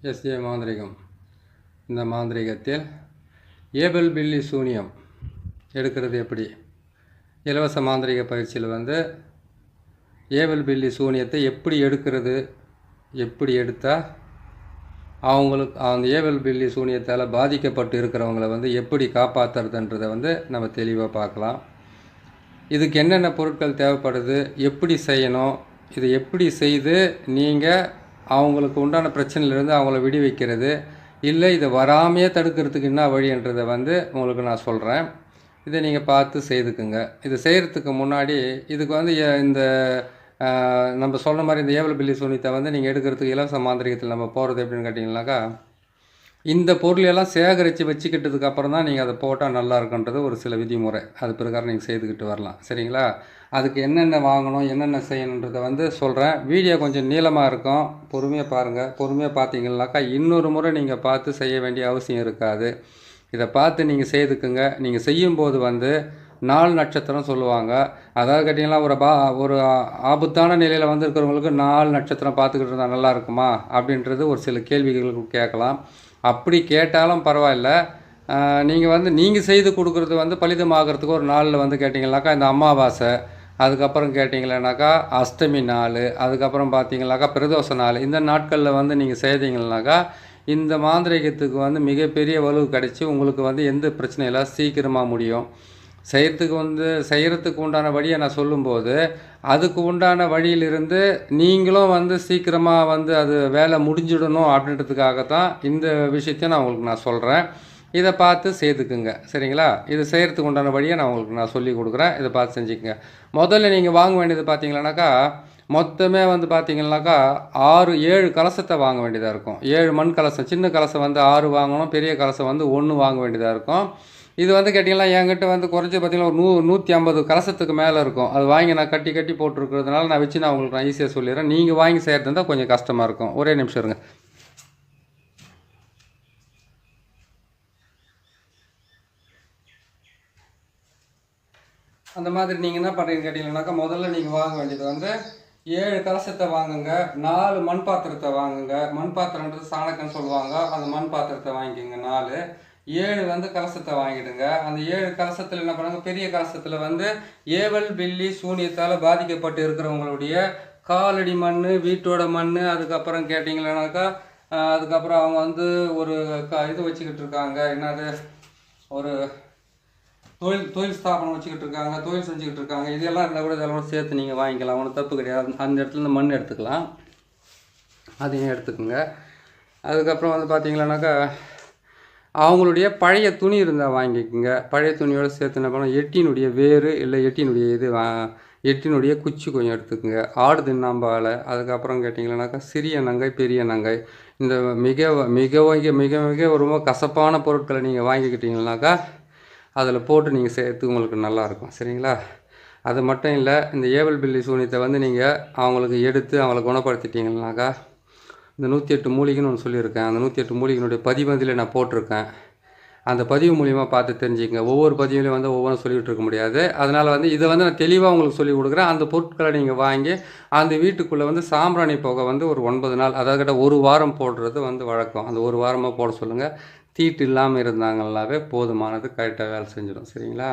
S A மாந்திரிகம். இந்த மாந்திரிகத்தில் Abel பில்லி சூனியம் எடுக்கிறது எப்படி? இலவச மாந்திரிக பயிற்சியில் ஏபல் பில்லி சூனியத்தை எப்படி எடுக்கிறது, எப்படி எடுத்தால் அவங்களுக்கு அந்த ஏபல் பில்லி சூனியத்தால் பாதிக்கப்பட்டு இருக்கிறவங்கள எப்படி காப்பாற்றுறதுன்றதை நம்ம தெளிவாக பார்க்கலாம். இதுக்கு என்னென்ன பொருட்கள் தேவைப்படுது, எப்படி செய்யணும், இதை எப்படி செய்து நீங்கள் அவங்களுக்கு உண்டான பிரச்சனையிலேருந்து அவங்கள விடுவிக்கிறது, இல்லை இதை வராமையே தடுக்கிறதுக்கு என்ன வழின்றதை உங்களுக்கு நான் சொல்கிறேன். இதை நீங்கள் பார்த்து செய்துக்குங்க. இது செய்கிறதுக்கு முன்னாடி இதுக்கு இந்த நம்ம சொன்ன மாதிரி இந்த ஏபல் பில்லி சூனியத்தை நீங்கள் எடுக்கிறதுக்கு இலவச மாந்திரிகத்தில் நம்ம போகிறது எப்படின்னு கேட்டிங்கனாக்கா, இந்த பொருளையெல்லாம் சேகரித்து வச்சுக்கிட்டதுக்கு அப்புறம் தான் நீங்கள் அதை போட்டால் நல்லா இருக்குன்றது ஒரு சில விதிமுறை. அது பிரகாரம் நீங்கள் செய்துக்கிட்டு வரலாம். சரிங்களா? அதுக்கு என்னென்ன வாங்கணும், என்னென்ன செய்யணுன்றதை சொல்கிறேன். வீடியோ கொஞ்சம் நீளமாக இருக்கும், பொறுமையாக பாருங்கள். பொறுமையாக பார்த்தீங்கன்னாக்கா இன்னொரு முறை நீங்கள் பார்த்து செய்ய வேண்டிய அவசியம் இருக்காது. இதை பார்த்து நீங்கள் செய்துக்குங்க. நீங்கள் செய்யும்போது 4 நட்சத்திரம் சொல்லுவாங்க. அதாவது கேட்டிங்கன்னா ஒரு ஆபத்தான நிலையில் இருக்கிறவங்களுக்கு 4 நட்சத்திரம் பார்த்துக்கிட்டு இருந்தால் நல்லா இருக்குமா அப்படின்றது ஒரு சில கேள்விகளுக்கு கேட்கலாம். அப்படி கேட்டாலும் பரவாயில்ல. நீங்கள் செய்து கொடுக்குறது பலிதமாகறதுக்கு ஒரு நாளில் கேட்டிங்கனாக்கா இந்த அமாவாசை, அதுக்கப்புறம் கேட்டிங்கன்னாக்கா அஷ்டமி நாள், அதுக்கப்புறம் பார்த்தீங்கன்னாக்கா பிரதோஷ நாள், இந்த நாட்களில் நீங்கள் செய்தீங்கன்னாக்கா இந்த மாந்திரிகத்துக்கு மிகப்பெரிய வலு கிடச்சி உங்களுக்கு எந்த பிரச்சனையெல்லாம் சீக்கிரமாக முடியும். செய்கிறதுக்கு உண்டான வழியை நான் சொல்லும்போது அதுக்கு உண்டான வழியிலிருந்து நீங்களும் சீக்கிரமாக அது வேலை முடிஞ்சிடணும் அப்படின்றதுக்காகத்தான் இந்த விஷயத்தையும் நான் சொல்கிறேன். இதை பார்த்து செய்துக்குங்க. சரிங்களா? இது செய்கிறதுக்கு உண்டான வழியை நான் சொல்லி கொடுக்குறேன். இதை பார்த்து செஞ்சுக்கங்க. முதல்ல நீங்கள் வாங்க வேண்டியது பார்த்தீங்கன்னாக்கா மொத்தமே பார்த்தீங்கன்னாக்கா 6-7 கலசத்தை வாங்க வேண்டியதாக இருக்கும். 7 மண் கலசம். சின்ன கலசம் 6 வாங்கணும், பெரிய கலசம் 1 வாங்க வேண்டியதாக இருக்கும். இது கேட்டிங்கன்னா என்கிட்ட குறைஞ்சி பார்த்திங்கன்னா ஒரு 150 கலசத்துக்கு மேலே இருக்கும். அது வாங்கி நான் கட்டி போட்டிருக்கிறதுனால நான் வச்சு உங்களுக்கு நான் ஈஸியாக சொல்லிடுறேன். நீங்கள் வாங்கி செய்கிறது இருந்தால் கொஞ்சம் கஷ்டமாக இருக்கும். ஒரே நிமிஷம் இருங்க. அந்த மாதிரி நீங்கள் என்ன பண்ணுறீங்கன்னு கேட்டிங்கன்னாக்கா முதல்ல நீங்கள் வாங்க வேண்டியது 7 கலசத்தை வாங்குங்க. 4 மண் பாத்திரத்தை வாங்குங்க. மண் பாத்திரன்றது சாணக்கன்னு சொல்லுவாங்க. அந்த மண் பாத்திரத்தை வாங்கிக்கோங்க. 4 7 கலசத்தை வாங்கிடுங்க. அந்த 7 கலசத்தில் என்ன பண்ணுங்க, பெரிய கலசத்தில் ஏவல் பில்லி சூனியத்தால் பாதிக்கப்பட்டு இருக்கிறவங்களுடைய காலடி மண், வீட்டோட மண், அதுக்கப்புறம் கேட்டிங்கன்னாக்கா அதுக்கப்புறம் அவங்க ஒரு இது வச்சுக்கிட்டு இருக்காங்க, என்னது ஒரு தொழில் ஸ்தாபனம் வச்சுக்கிட்டு இருக்காங்க, தொழில் செஞ்சுக்கிட்டு இருக்காங்க, இதெல்லாம் இருந்தால் கூட இதெல்லாம் சேர்த்து நீங்கள் வாங்கிக்கலாம். ஒன்றும் தப்பு கிடையாது. அந்த இடத்துல மண் எடுத்துக்கலாம், அதையும் எடுத்துக்கோங்க. அதுக்கப்புறம் பார்த்தீங்கன்னாக்கா அவங்களுடைய பழைய துணி இருந்தால் வாங்கிக்கோங்க. பழைய துணியோடு சேர்த்து என்ன பண்ணணும், எட்டினுடைய வேறு இல்லை எட்டினுடைய குச்சி கொஞ்சம் எடுத்துக்கோங்க. ஆடு தின்னாம்பாலை, அதுக்கப்புறம் கேட்டிங்கன்னாக்கா சிறிய நங்கை, பெரிய நங்கை, இந்த மிக மிக மிக மிக ரொம்ப கசப்பான பொருட்களை நீங்கள் வாங்கிக்கிட்டீங்கன்னாக்கா அதில் போட்டு நீங்கள் சேர்த்து உங்களுக்கு நல்லாயிருக்கும். சரிங்களா? அது மட்டும் இல்லை, இந்த ஏவல் பில்லி சூனியத்தை நீங்கள் அவங்களுக்கு எடுத்து அவங்கள குணப்படுத்திட்டீங்கன்னாக்கா இந்த 108 மூலிகைன்னு ஒன்று சொல்லியிருக்கேன். அந்த 108 மூலிகையினுடைய பதிவந்தில் நான் போட்டிருக்கேன். அந்த பதிவு மூலிமா பார்த்து தெரிஞ்சுக்கங்க. ஒவ்வொரு பதிவுலையும் ஒவ்வொன்றும் சொல்லிகிட்டு இருக்க முடியாது. அதனால் இதை நான் தெளிவாக உங்களுக்கு சொல்லிக் கொடுக்குறேன். அந்த பொருட்களை நீங்கள் வாங்கி அந்த வீட்டுக்குள்ளே சாம்பிராணி புகை ஒரு 9 நாள், அதாவது 1 வாரம் போடுறது வழக்கம். அந்த 1 வாரமாக போட சொல்லுங்கள். தீட்டு இல்லாமல் இருந்தாங்கன்னாவே போதுமானது, கரெக்டாக வேலை செஞ்சிடும். சரிங்களா?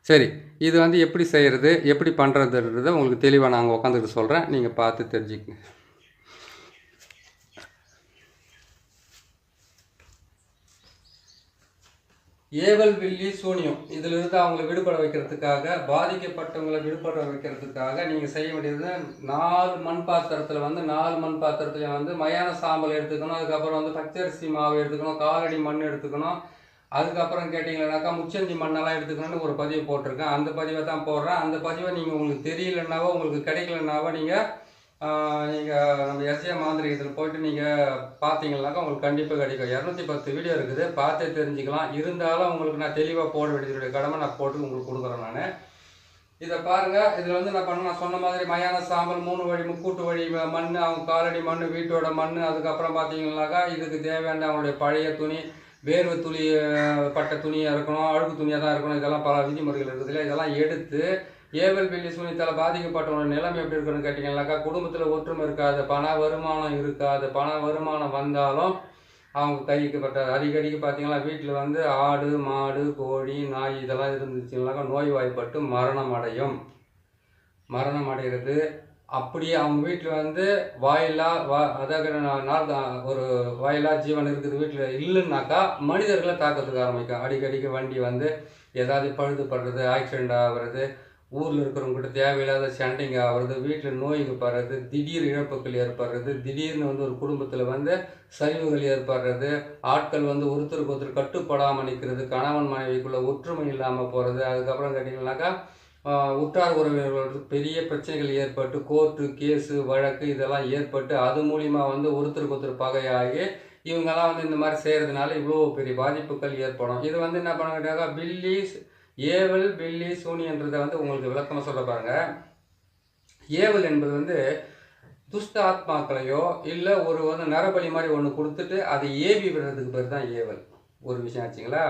சரி, இது எப்படி செய்கிறது, எப்படி பண்ணுறதுன்றதை உங்களுக்கு தெளிவாக நாங்கள் உட்காந்துக்கிட்டு சொல்கிறேன். நீங்கள் பார்த்து தெரிஞ்சுக்கங்க. ஏவல் பில்லி சூனியம் இதிலிருந்து அவங்களை விடுபட வைக்கிறதுக்காக, பாதிக்கப்பட்டவங்களை விடுபட வைக்கிறதுக்காக நீங்கள் செய்ய வேண்டியது 4 மண் பாத்திரத்தில் 4 மண் பாத்திரத்துலையும் மயான சாம்பல் எடுத்துக்கணும். அதுக்கப்புறம் பச்சரிசி மாவு எடுத்துக்கணும், காலடி மண் எடுத்துக்கணும். அதுக்கப்புறம் கேட்டிங்கன்னாக்கா முச்சந்தி மண்ணெல்லாம் எடுத்துக்கணும்னு ஒரு பதிவு போட்டிருக்கேன். அந்த பதிவை தான் போடுறேன். அந்த பதிவை நீங்கள் உங்களுக்கு தெரியலன்னாவோ உங்களுக்கு கிடைக்கலன்னாவோ நீங்கள் நம்ம எஸ்ஏ மாந்திரிகத்தில் போய்ட்டு நீங்கள் பார்த்தீங்கன்னாக்கா உங்களுக்கு கண்டிப்பாக கிடைக்கும். 210 வீடியோ இருக்குது, பார்த்தே தெரிஞ்சுக்கலாம். இருந்தாலும் உங்களுக்கு நான் தெளிவாக போட வேண்டியதுடைய கடமை நான் போட்டு உங்களுக்கு கொடுக்குறேன். நான் இதை பாருங்கள். இதில் நான் சொன்ன மாதிரி மயான சாம்பல், 3 வழி முக்கூட்டு வழி மண், அவங்க காலடி மண், வீட்டோட மண், அதுக்கப்புறம் பார்த்தீங்கன்னாக்கா இதுக்கு தேவையான அவங்களுடைய பழைய துணி, வேர்வை துளி பட்ட துணியாக இருக்கணும், அழுக்கு துணியாக தான் இருக்கணும். இதெல்லாம் பல விதிமுறைகள் இருக்குதுல்ல. இதெல்லாம் எடுத்து ஏவல் பில்லி சூனியத்தால் பாதிக்கப்பட்டவங்க நிலைமை எப்படி இருக்குன்னு கேட்டிங்கன்னாக்கா, குடும்பத்தில் ஒற்றுமை இருக்காது, பண வருமானம் இருக்காது, பண வருமானம் வந்தாலும் அவங்க கைக்கு பட்டாது. அடிக்கடிக்கு பார்த்தீங்கன்னா வீட்டில் வந்து ஆடு மாடு கோழி நாய் இதெல்லாம் இருந்துச்சுன்னாக்கா நோய்வாய்ப்பட்டு மரணம் அடைகிறது. அப்படியே அவங்க வீட்டில் வந்து அதாவது ஒரு வாயிலா ஜீவன் இருக்குது வீட்டில் இல்லைன்னாக்கா மனிதர்களை தாக்கத்துக்கு ஆரம்பிக்கும். அடிக்கடிக்கு வண்டி வந்து ஏதாவது பழுதுபடுறது, ஆக்சிடெண்ட் ஆகிறது, ஊரில் இருக்கிறவங்ககிட்ட தேவையில்லாத சண்டைங்க ஆகிறது, வீட்டில் நோய்க்கு படுறது, திடீர் இழப்புகள் ஏற்படுறது, திடீர்னு வந்து ஒரு குடும்பத்தில் வந்து சரிவுகள் ஏற்படுறது, ஆட்கள் வந்து ஒருத்தருக்கு ஒருத்தர் கட்டுப்படாமல் நிற்கிறது, கணவன் மனைவிக்குள்ள ஒற்றுமை இல்லாமல் போகிறது. அதுக்கப்புறம் கேட்டிங்கன்னாக்கா உற்றார் உறவினர்களுக்கு பெரிய பிரச்சனைகள் ஏற்பட்டு கோர்ட்டு கேஸு வழக்கு இதெல்லாம் ஏற்பட்டு அது மூலிமா வந்து ஒருத்தருக்கு ஒருத்தர் பகையாகி இவங்கெல்லாம் வந்து இந்த மாதிரி செய்கிறதுனால இவ்வளோ பெரிய பாதிப்புகள் ஏற்படும். இது வந்து என்ன பண்ண ஏவல் பில்லி சூனியன்றதை வந்து உங்களுக்கு விளக்கமாக சொல்ல பாருங்க. ஏவல் என்பது வந்து துஷ்ட ஆத்மாக்களையோ இல்லை ஒரு வந்து நரபலி மாதிரி ஒன்று கொடுத்துட்டு அதை ஏவி விடுறதுக்கு பேர் தான் ஏவல். ஒரு விஷயம் ஆச்சுங்களா.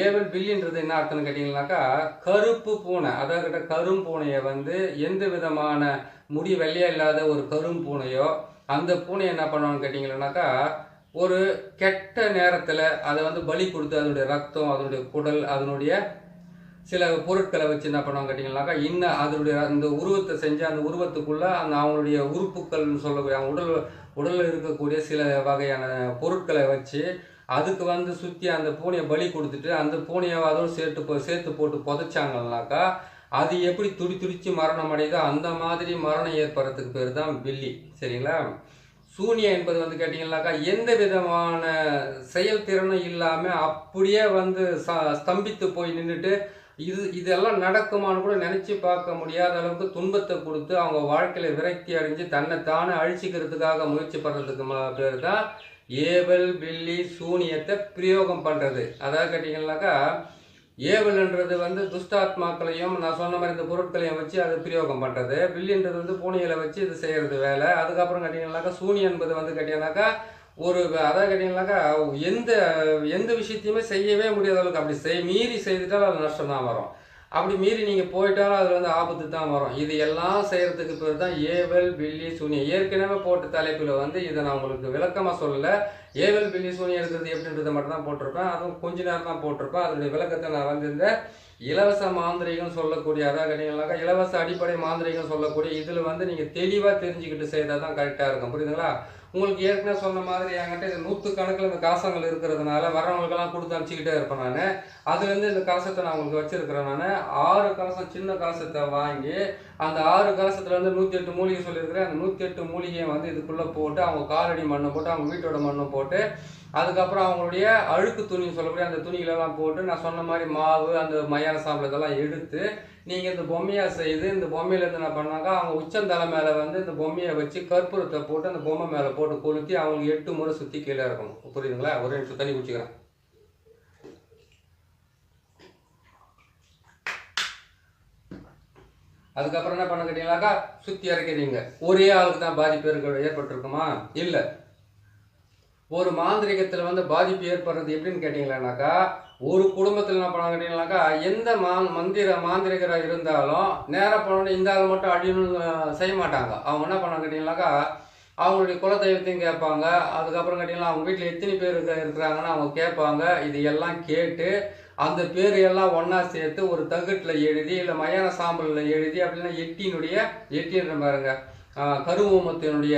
ஏவல் பில்லின்றது என்ன அர்த்தம்னு கேட்டிங்கன்னாக்கா, கருப்பு பூனை, அதாவது கரும்பூனையை வந்து எந்த விதமான முடி வெள்ளையா இல்லாத ஒரு கரும்பூனையோ அந்த பூனையை என்ன பண்ணுவான்னு கேட்டிங்கன்னாக்கா, ஒரு கெட்ட நேரத்தில் அதை வந்து பலி கொடுத்து அதனுடைய ரத்தம், அதனுடைய குடல், அதனுடைய சில பொருட்களை வச்சு என்ன பண்ணுவாங்க கேட்டிங்கன்னாக்கா, இன்னும் அதனுடைய அந்த உருவத்தை செஞ்சு அந்த உருவத்துக்குள்ளே அந்த அவங்களுடைய உறுப்புகள்னு சொல்லக்கூடிய அவங்க உடலில் இருக்கக்கூடிய சில வகையான பொருட்களை வச்சு அதுக்கு வந்து சுற்றி அந்த பூனையை பலி கொடுத்துட்டு அந்த பூனையை அதோடு சேர்த்து போட்டு புதைச்சாங்கன்னாக்கா அது எப்படி துடிச்சு மரணம் அடையுதோ அந்த மாதிரி மரணம் ஏற்படுறதுக்கு பேர் தான் பில்லி. சரிங்களா. சூனியம் என்பது வந்து கேட்டிங்கன்னாக்கா எந்த விதமான செயல்திறனும் இல்லாமல் அப்படியே வந்து ஸ்தம்பித்து போய் நின்றுட்டு இதெல்லாம் நடக்குமான்னு கூட நினச்சி பார்க்க முடியாத அளவுக்கு துன்பத்தை கொடுத்து அவங்க வாழ்க்கையில் விரக்தி அடைஞ்சு தன்னைத்தானே அழிச்சிக்கிறதுக்காக முயற்சி பண்ணுறதுக்கு பேர் தான் ஏவல் பில்லி சூனியத்தை பிரயோகம் பண்ணுறது. அதாவது கேட்டிங்கன்னாக்கா ஏவல்ன்றது வந்து துஷ்டாத்மாக்களையும் நான் சொன்ன மாதிரி இந்த பொருட்களையும் வச்சு அது பிரயோகம் பண்ணுறது. பில்லின்றது வந்து பூனைகளை வச்சு இது செய்கிறது வேலை. அதுக்கப்புறம் கேட்டிங்கன்னாக்கா சூனியம் என்பது வந்து கேட்டிங்கன்னாக்கா அதாவது கேட்டிங்கன்னாக்கா எந்த விஷயத்தையுமே செய்யவே முடியாத அளவுக்கு அப்படி மீறி செய்துட்டாலும் அது நஷ்டம் தான் வரும். அப்படி மீறி நீங்கள் போயிட்டாலும் அதில் வந்து ஆபத்து தான் வரும். இது எல்லாம் செய்கிறதுக்கு பேர் தான் ஏவல் பில்லி சூனியம். ஏற்கனவே போட்ட தலைப்பில் வந்து இதை நான் உங்களுக்கு விளக்கமாக சொல்லலை. ஏவல் பில்லி சூனியம் இருக்கிறது எப்படின்றத மட்டும் தான் போட்டிருப்பேன். அதுவும் கொஞ்ச நேரம் தான் போட்டிருப்பேன். அதனுடைய விளக்கத்தை நான் வந்து இந்த இலவச மாந்திரிகம் சொல்லக்கூடிய அதாவது கேட்டிங்கன்னாக்கா இலவச அடிப்படை மாந்திரிகம் சொல்லக்கூடிய இதில் வந்து நீங்கள் தெளிவாக தெரிஞ்சுக்கிட்டு செய்தால் தான் கரெக்டாக இருக்கும். புரியுதுங்களா. உங்களுக்கு ஏற்கனவே சொன்ன மாதிரி என்கிட்ட இது 100கணக்கில் இந்த காசங்கள் இருக்கிறதுனால வரவங்களுக்கெல்லாம் கொடுத்து அனுப்பிச்சிக்கிட்டே இருப்பேன் நான். அதுலேருந்து இந்த கலசத்தை நான் உங்களுக்கு வச்சுருக்கிறேன். நான் 6 கலசம் சின்ன கலசத்தை வாங்கி அந்த 6 கலசத்தில் வந்து 108 மூலிகை சொல்லியிருக்கிறேன். அந்த 108 மூலிகையை வந்து இதுக்குள்ளே போட்டு அவங்க காலடி மண்ணை போட்டு அவங்க வீட்டோட மண்ணை போட்டு அதுக்கப்புறம் அவங்களுடைய அழுக்கு துணி சொல்லக்கூடிய அந்த துணிகளெல்லாம் போட்டு நான் சொன்ன மாதிரி மாவு அந்த மயான சாம்பல் இதெல்லாம் எடுத்து நீங்கள் இந்த பொம்மையாக செய்து இந்த பொம்மையிலேருந்து என்ன பண்ணாங்க அவங்க உச்சந்தலை மேலே வந்து இந்த பொம்மையை வச்சு கற்பூரத்தை போட்டு அந்த பொம்மை மேலே போட்டு கொளுத்தி அவங்களுக்கு 8 முறை சுற்றி கீழே இருக்கணும். புரியுதுங்களா. ஒரு நிமிஷம் தண்ணி குடிச்சுக்கிறேன். அதுக்கப்புறம் என்ன பண்ண கேட்டீங்கன்னாக்கா சுற்றி இறக்கிறீங்க. ஒரே ஆளுக்கு தான் பாதிப்பு ஏற்பட்டிருக்குமா? இல்லை. ஒரு மாந்திரிகத்தில் வந்து பாதிப்பு ஏற்படுறது எப்படின்னு கேட்டிங்களானாக்கா ஒரு குடும்பத்தில் என்ன பண்ண கேட்டிங்கனாக்கா எந்த மாந்திரிகராக இருந்தாலும் நேராக போனோன்னு இந்த ஆள் மட்டும் அழியணும்னு செய்ய மாட்டாங்க. அவங்க என்ன பண்ண கேட்டிங்கனாக்கா அவங்களுடைய குலதெய்வத்தையும் கேட்பாங்க. அதுக்கப்புறம் கேட்டிங்கன்னா அவங்க வீட்டில் எத்தனை பேர் இருக்கிறாங்கன்னு அவங்க கேட்பாங்க. இது எல்லாம் கேட்டு அந்த பேர் எல்லாம் ஒன்றா சேர்த்து ஒரு தகட்டில் எழுதி இல்லை மயான சாம்பலில் எழுதி அப்படின்னா எட்டின்ற பாருங்க கருவூமத்தினுடைய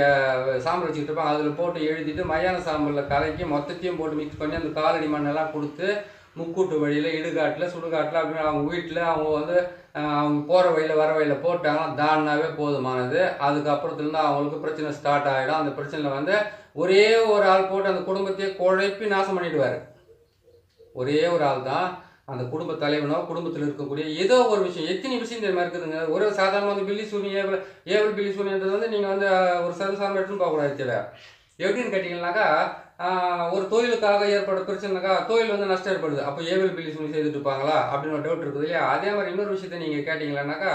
சாம்பல் வச்சுக்கிட்டு இருப்பாங்க. அதில் போட்டு எழுதிட்டு மயான சாம்பலில் கலக்கி மொத்தத்தையும் போட்டு மிக்ஸ் பண்ணி அந்த காலடி மண்ணெல்லாம் கொடுத்து முக்கூட்டு வழியில் இடுகாட்டில் சுடுகாட்டில் அப்படின்னு அவங்க வீட்டில் அவங்க வந்து அவங்க போகிற வழியில் வர வழியில் போட்டாங்கன்னா தானாவே போதுமானது. அதுக்கப்புறத்துலேருந்து அவங்களுக்கு பிரச்சனை ஸ்டார்ட் ஆகிடும். அந்த பிரச்சனையில் வந்து ஒரே ஒரு ஆள் போட்டு அந்த குடும்பத்தையே குழப்பி நாசம் பண்ணிடுவார். ஒரே ஒரு ஆள் தான் அந்த குடும்ப தலைவனோ குடும்பத்தில் இருக்கக்கூடிய ஏதோ ஒரு விஷயம் எத்தனை விஷயம் இந்த மாதிரி இருக்குதுங்க. ஒரு சாதாரணமாக வந்து பில்லி சூனியம் ஏவல் பில்லி சூனியன்றது வந்து நீங்கள் வந்து ஒரு சர்வசாதாரண எடுத்துன்னு போகக்கூடாது. தேவை எப்படின்னு கேட்டிங்கன்னாக்கா ஒரு தொழிலுக்காக ஏற்பட பிரச்சனைனாக்கா தொழில் வந்து நஷ்டம் ஏற்படுது. அப்போ ஏவல் பில்லி சூனியம் செய்துட்டு இருப்பாங்களா அப்படின்னு ஒரு டவுட் இருக்குது இல்லையா. அதே மாதிரி இன்னொரு விஷயத்தை நீங்கள் கேட்டிங்களானாக்கா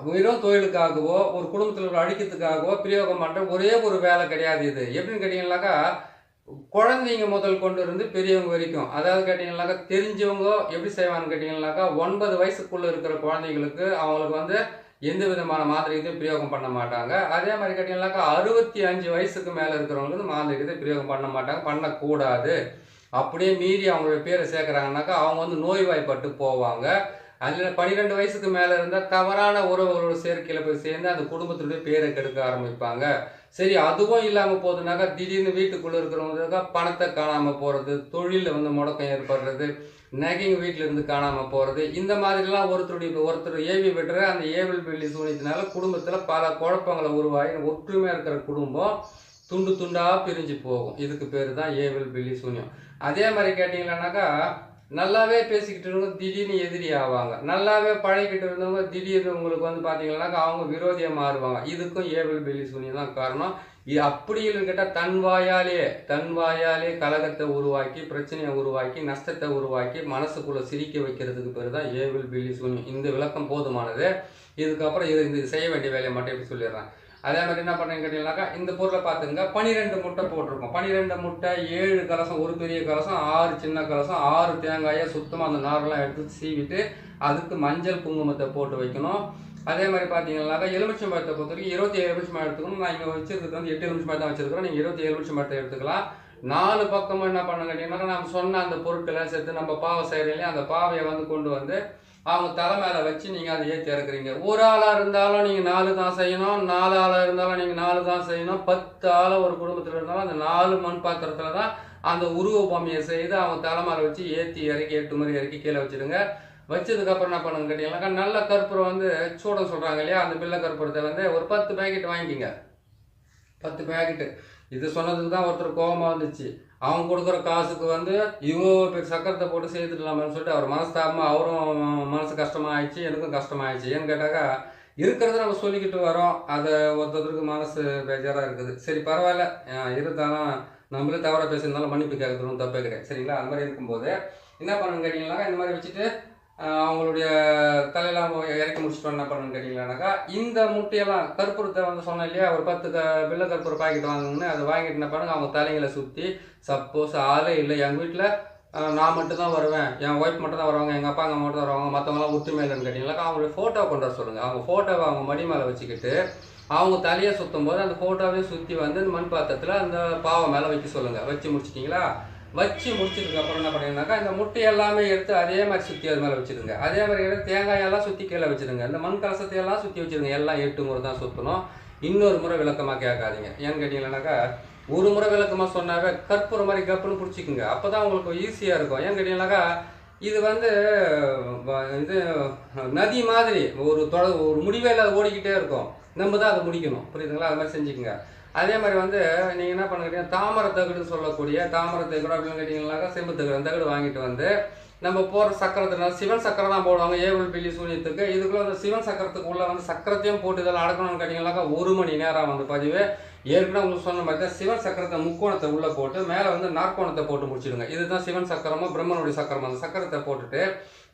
வெறும் தொழிலுக்காகவோ ஒரு குடும்பத்தில் ஒரு அடிக்கிறதுக்காகவோ பிரயோகம் பண்ணுற ஒரே ஒரு வேலை கிடையாது இது. எப்படின்னு கேட்டிங்கன்னாக்கா குழந்தைங்க முதல் கொண்டு இருந்து பெரியவங்க வரைக்கும், அதாவது கேட்டிங்கன்னாக்கா தெரிஞ்சவங்க எப்படி செய்வாங்கன்னு கேட்டிங்கன்னாக்கா 9 வயசுக்குள்ளே இருக்கிற குழந்தைங்களுக்கு அவங்களுக்கு வந்து எந்த விதமான மாந்திரீகத்தையும் பிரயோகம் பண்ண மாட்டாங்க. அதே மாதிரி கேட்டிங்கன்னாக்கா 65 வயசுக்கு மேலே இருக்கிறவங்களுக்கு வந்து மாந்திரீகத்தை பிரயோகம் பண்ண மாட்டாங்க, பண்ணக்கூடாது. அப்படியே மீறி அவங்களுடைய பேரை சேர்க்குறாங்கனாக்கா அவங்க வந்து நோய்வாய்ப்பட்டு போவாங்க. அதில் 12 வயசுக்கு மேலே இருந்தால் தவறான உறவுகளோட சேர்க்கையில் போய் சேர்ந்து அந்த குடும்பத்தினுடைய பேரை கெடுக்க ஆரம்பிப்பாங்க. சரி, அதுவும் இல்லாமல் போகுதுனாக்கா திடீர்னு வீட்டுக்குள்ளே இருக்கிறவங்களுக்கா பணத்தை காணாமல் போகிறது, தொழிலில் வந்து முடக்கம் ஏற்படுறது, நகைங்க வீட்டில் இருந்து காணாமல் போகிறது, இந்த மாதிரிலாம் ஒருத்தர் ஏவி விடுற அந்த ஏவல் பில்லி சூனியத்தினால குடும்பத்தில் பல குழப்பங்களை உருவாகி ஒற்றுமையாக இருக்கிற குடும்பம் துண்டு துண்டாக பிரிஞ்சு போகும். இதுக்கு பேர் தான் ஏவல் பில்லி சூனியம். அதே மாதிரி கேட்டிங்கன்னாக்கா நல்லாவே பேசிக்கிட்டு இருந்தவங்க திடீர்னு எதிரி ஆவாங்க, நல்லாவே பழகிக்கிட்டு இருந்தவங்க திடீர்னு உங்களுக்கு வந்து பார்த்தீங்கன்னாக்கா அவங்க விரோதியாக மாறுவாங்க. இதுக்கும் ஏவல் பில்லி சூனியம் தான் காரணம். இது அப்படி இல்லைன்னு கேட்டால் தன் வாயாலே கலகத்தை உருவாக்கி, பிரச்சனையை உருவாக்கி, நஷ்டத்தை உருவாக்கி, மனசுக்குள்ளே சிரிக்க வைக்கிறதுக்கு பேர் தான் ஏவல் பில்லி சூனியம். இந்த விளக்கம் போதுமானது. இதுக்கப்புறம் இது செய்ய வேண்டிய வேலையை மட்டும் எப்படி சொல்லிடுறேன். அதே மாதிரி என்ன பண்ணுறேன்னு கேட்டீங்கன்னாக்கா இந்த பொருளை பார்த்துங்க. 12 முட்டை போட்டிருக்கோம். 12 முட்டை, 7 கலசம், ஒரு பெரிய கலசம், 6 சின்ன கலசம், 6 தேங்காயை சுத்தமாக அந்த நாரெல்லாம் எடுத்து சீவிட்டு அதுக்கு மஞ்சள் குங்குமத்தை போட்டு வைக்கணும். அதே மாதிரி பார்த்தீங்கன்னாக்கா எலுமிச்சம் பழத்தை பொறுத்த வரைக்கும் 27 எலுமிச்சம் எடுத்துக்கணும். நான் இங்கே வச்சிருக்கிறது வந்து 8 எலுமிச்சம் பழம் தான் வச்சிருக்கிறோம். நீங்கள் 27 எலுமிச்சம் பழத்தை எடுத்துக்கலாம். 4 பக்கமும் என்ன பண்ண கேட்டீங்கன்னாக்கா நம்ம சொன்ன அந்த பொருட்களை சேர்த்து நம்ம பாவை செய்கிறீங்களே அந்த பாவையை வந்து கொண்டு வந்து அவங்க தலை மேலே வச்சு நீங்கள் அதை ஏற்றி இறக்குறீங்க. ஒரு ஆளாக இருந்தாலும் நீங்கள் 4 தான் செய்யணும், 4 ஆளாக இருந்தாலும் நீங்கள் 4 தான் செய்யணும், 10 ஆளாக ஒரு குடும்பத்தில் இருந்தாலும் அந்த 4 மண் பாத்திரத்தில் தான் அந்த உருவ பொம்மையை செய்து அவங்க தலை மேலே வச்சு ஏற்றி இறக்கி 8 முறை இறக்கி கீழே வச்சுடுங்க. வச்சதுக்கப்புறம் என்ன பண்ணுங்க கேட்டீங்கன்னாக்கா நல்ல கற்பூரம் வந்து சூடம் சொல்கிறாங்க இல்லையா, அந்த பில்லை கற்பூரத்தை வந்து ஒரு 10 பேக்கெட் வாங்கிக்கிங்க. 10 பேக்கெட்டு. இது சொன்னதுக்கு தான் ஒருத்தர் கோபமாக வந்துச்சு. அவங்க கொடுக்குற காசுக்கு வந்து இவ்வளோ பேர் சக்கரத்தை போட்டு சேர்த்துடலாமான்னு சொல்லிட்டு அவர் மனஸ்தாபமாக அவரும் மனசு கஷ்டமாகிடுச்சு, எனக்கும் கஷ்டமாகிடுச்சு. ஏன்னு கேட்டாக்கா இருக்கிறத நம்ம சொல்லிக்கிட்டு வரோம், அதை ஒருத்தருக்கு மனசு பேஜாராக இருக்குது. சரி பரவாயில்ல, இருந்தாலும் நம்மளே தவறாக பேசியிருந்தாலும் மன்னிப்பு கேட்கறதும் தப்பே கிடையாது. சரிங்களா? அது மாதிரி இருக்கும்போது என்ன பண்ணுன்னு கேட்டிங்கன்னாக்கா இந்த மாதிரி வச்சுட்டு அவங்களுடைய தலையெல்லாம் இறக்கி முடிச்சுட்டு என்ன பண்ணணும்னு கேட்டிங்கன்னாக்கா இந்த முட்டையெல்லாம் கற்பூரத்தை வந்து சொன்னேன் இல்லையா, ஒரு 10 பில்லை கற்பூரம் பாக்கெட் வாங்கணுன்னு அதை வாங்கிட்டு என்ன பண்ணுங்க அவங்க தலைங்களை சுற்றி, சப்போஸ் ஆளே இல்லை எங்கள் வீட்டில் நான் மட்டும் தான் வருவேன், என் ஒய்ஃப் மட்டும் தான் வருவாங்க, எங்கள் அப்பா அம்மா மட்டும் தான் வருவாங்க, மற்றவங்களாம் ஒற்றுமை இல்லைன்னு கேட்டிங்கனாக்கா அவங்களுடைய ஃபோட்டோ கொண்டு வர சொல்லுங்கள். அவங்க ஃபோட்டோவை அவங்க மடி மேலே வச்சுக்கிட்டு அவங்க தலையை சுற்றும் போது அந்த ஃபோட்டோவையும் சுற்றி வந்து இந்த மண் பாத்திரத்தில் அந்த பாவை மேலே வைக்க சொல்லுங்கள். வச்சு முடிச்சிட்டிங்களா? வச்சு முடிச்சதுக்கப்புறம் என்ன பண்ணிங்கனாக்கா இந்த முட்டை எல்லாமே எடுத்து அதே மாதிரி சுற்றி அது மேலே வச்சுருங்க. அதே மாதிரி எடுத்து தேங்காயெல்லாம் சுற்றி கீழே வச்சுருங்க. இந்த மண் கலசத்தையெல்லாம் சுற்றி வச்சுருங்க. எல்லாம் 8 முறை தான் சுற்றணும். இன்னொரு முறை விளக்கமாக கேட்காதீங்க. ஏன்னு கேட்டிங்கன்னாக்கா ஒரு முறை விளக்கமாக சொன்னாவே கற்பூரம் மாதிரி கப்புன்னு பிடிச்சிக்குங்க. அப்போ தான் உங்களுக்கு ஈஸியாக இருக்கும். ஏன்னு கேட்டிங்கன்னாக்கா இது வந்து இது நதி மாதிரி ஒரு முடிவே இல்லாத ஓடிக்கிட்டே இருக்கும். நம்ம தான் அதை முடிக்கணும். புரியுதுங்களா? அது மாதிரி செஞ்சுக்கோங்க. அதே மாதிரி வந்து நீங்கள் என்ன பண்ணுறீங்க, தாமரை தகடுன்னு சொல்லக்கூடிய தாமரை தகடு அப்படின்னு கேட்டிங்கன்னாக்கா செம்பு தகடு, அந்த தகடு வாங்கிட்டு வந்து நம்ம போகிற சக்கரத்தினால சிவன் சக்கரம் தான் போடுவாங்க ஏவல் பில்லி சூனியத்துக்கு. இதுக்குள்ளே வந்து சிவன் சக்கரத்துக்கு உள்ளே வந்து சக்கரத்தையும் போட்டு இதெல்லாம் அடக்கணும்னு கேட்டிங்கன்னாக்கா 1 மணி நேரம் வந்து பதிவு. ஏற்கனவே உங்களுக்கு சொன்ன மாதிரி தான் சிவன் சக்கரத்தை முக்கோணத்தை உள்ளே போட்டு மேலே வந்து நாற்கோணத்தை போட்டு முடிச்சிடுங்க. இதுதான் சிவன் சக்கரமோ பிரம்மனுடைய சக்கரமோ. அந்த சக்கரத்தை போட்டுட்டு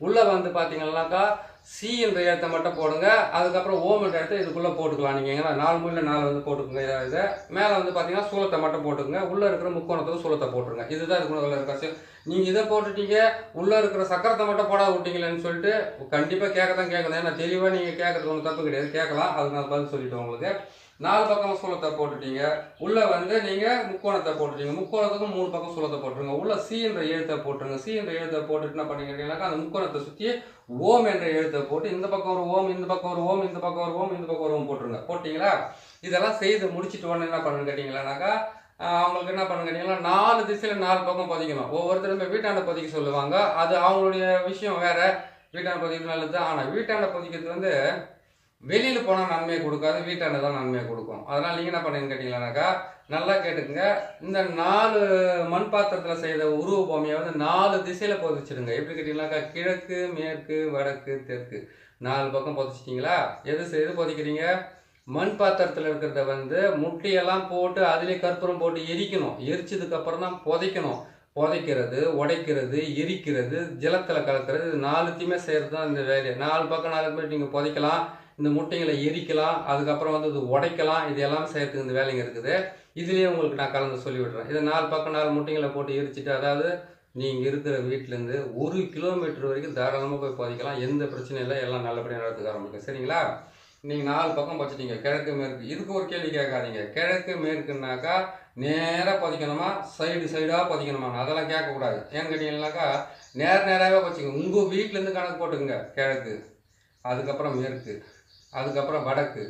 உள்ளே வந்து பார்த்தீங்கன்னாக்கா சி என்ற எழுத்தை மட்டும் போடுங்க. அதுக்கப்புறம் ஓம் என்ற எழுத்தை இதுக்குள்ளே போட்டுக்கலாம். நீங்கள் எங்கன்னா 4 மூலையில் 4 வந்து போட்டுக்கோங்க. இதை மேலே வந்து பார்த்தீங்கன்னா சூலத்தை மட்டும் போட்டுக்கோங்க. உள்ளே இருக்கிற முக்கோணத்துக்கு சூலத்தை போட்டுருங்க. இதுதான் இதுக்குள்ள உள்ள இருக்காச்சு. நீங்கள் இதை போட்டுட்டீங்க, உள்ளே இருக்கிற சக்கரத்தை மட்டும் போட விட்டீங்களேன்னு சொல்லிட்டு கண்டிப்பாக கேட்க கேட்கணும். ஏன்னா தெளிவாக நீங்கள் கேட்கறது ஒன்றும் தப்பு கிடையாது, கேட்கலாம். அதுக்கு நான் பதில் சொல்லிவிட்டேன் உங்களுக்கு. 4 பக்கம் சூலத்தை போட்டுட்டீங்க. உள்ளே வந்து நீங்கள் முக்கோணத்தை போட்டுட்டீங்க. முக்கோணத்துக்கும் 3 பக்கம் சூலத்தை போட்டுருங்க. உள்ளே சி என்ற எழுத்தை போட்டுருங்க. சி என்ற எழுத்தை போட்டுட்டு என்ன பண்ணிக்கிட்டீங்கன்னாக்கா அந்த முக்கோணத்தை சுற்றி ஓம் என்ற எழுத்தை போட்டு இந்த பக்கம் ஒரு ஓம், இந்த பக்கம் ஒரு ஓம், இந்த பக்கம் ஒரு ஓம், இந்த பக்கம் ஒரு ஓம் போட்டுருங்க. போட்டிங்களா? இதெல்லாம் செய்து முடிச்சுட்டு உடனே என்ன பண்ணுன்னு கேட்டிங்களானாக்கா அவங்களுக்கு என்ன பண்ணுன்னு கேட்டிங்கன்னா 4 திசையில் 4 பக்கம் பதிக்கணும். ஒவ்வொருத்தருமே வீட்டாண்ட பதிக்க சொல்லுவாங்க. அது அவங்களுடைய விஷயம் வேறு. வீட்டாண்ட பதிக்கிறது நல்லது. ஆனால் வீட்டாண்ட பதிக்கிறது வந்து வெளியில் போனால் நன்மையை கொடுக்காது, வீட்டாண்ட தான் நன்மையை கொடுக்கும். அதனால் நீங்கள் என்ன பண்ணுங்கன்னு கேட்டிங்களானாக்கா நல்லா கேட்டுக்குங்க. இந்த 4 மண் பாத்திரத்தில் செய்த உருவ பொம்மையை வந்து 4 திசையில் பதிச்சிடுங்க. எப்படி கேட்டிங்கனாக்கா கிழக்கு, மேற்கு, வடக்கு, தெற்கு 4 பக்கம் பதிச்சிட்டிங்களா? எது பதிக்கிறீங்க? மண் பாத்திரத்தில் இருக்கிறத வந்து முட்டையெல்லாம் போட்டு அதிலே கற்பூரம் போட்டு எரிக்கணும். எரிச்சதுக்கப்புறம் தான் புதைக்கணும். புதைக்கிறது, உடைக்கிறது, எரிக்கிறது, ஜலத்தில் கலக்கிறது, இது 4த்தையுமே செய்கிறது தான் இந்த வேலையை. 4 பக்கம் 4 பேர் நீங்கள் புதைக்கலாம். இந்த முட்டைங்களை எரிக்கலாம், அதுக்கப்புறம் வந்து இது உடைக்கலாம், இது எல்லாம் செய்யறதுக்கு இந்த வேலைங்க இருக்குது. இதுலேயே உங்களுக்கு நான் கலந்து சொல்லி விடுறேன். இதை 4 பக்கம் 4 முட்டைங்களை போட்டு எரிச்சிட்டு, அதாவது நீங்கள் இருக்கிற வீட்டிலேருந்து 1 கிலோமீட்டர் வரைக்கும் தாராளமாக போய் பதிக்கலாம். எந்த பிரச்சனையும் இல்லை, எல்லாம் நல்லபடியாக நடத்துக்க ஆரம்பிக்கும். சரிங்களா? நீங்கள் 4 பக்கம் பதிச்சிட்டீங்க, கிழக்கு மேற்கு. இதுக்கு ஒரு கேள்வி கேட்காதீங்க. கிழக்கு மேற்குனாக்கா நேராக பதிக்கணுமா, சைடாக பதிக்கணுமா? அதெல்லாம் கேட்கக்கூடாது. ஏன்னு கேட்டீங்கன்னாக்கா நேராகவே பதிச்சிக்கோங்க. உங்கள் வீட்டிலேருந்து கணக்கு போட்டுக்குங்க. கிழக்கு, அதுக்கப்புறம் மேற்கு, அதுக்கப்புறம் வடக்கு,